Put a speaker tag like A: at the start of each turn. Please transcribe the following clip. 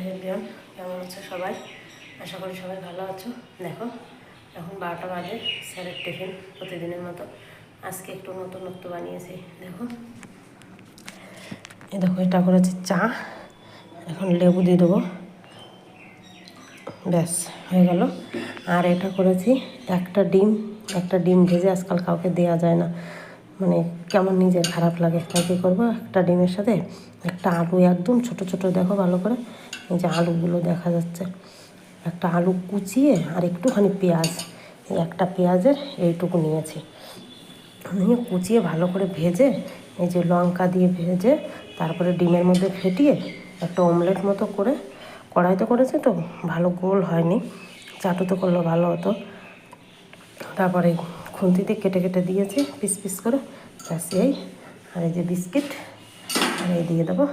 A: Everyone, কেমন আছো সবাই? আশা করি সবাই ভালো আছো। দেখো এখন 12টা বাজে, স্যারের টিফিন প্রতিদিনের মতো আজকে একটু নতুনত্ব বানিয়েছি। দেখো এটা করেছি চা, এখন লেবু দিয়ে দেবো, ব্যাস হয়ে গেল। আর এটা করেছি একটা ডিম ভেজে আজকাল কাউকে দেওয়া যায় না, মানে কেমন নিজের খারাপ লাগে, তাই কী করবো, একটা ডিমের সাথে একটা আলু একদম ছোট ছোট, দেখো ভালো করে, এই যে আলুগুলো দেখা যাচ্ছে, একটা আলু কুচিয়ে আর একটুখানি পেঁয়াজ, এই একটা পেঁয়াজের এইটুকু নিয়েছি, নিয়ে কুচিয়ে ভালো করে ভেজে, এই যে লঙ্কা দিয়ে ভেজে তারপরে ডিমের মধ্যে ফেটিয়ে একটা অমলেট মতো করে, কড়াইতে করেছে তো ভালো গোল হয়নি, চাটুতে করলে ভালো হতো। তারপরে খুন্তি দিয়ে কেটে কেটে দিয়েছি পিস পিস করে, ব্যাস এই। আর এই যে বিস্কিট আর এই দিয়ে দেবো,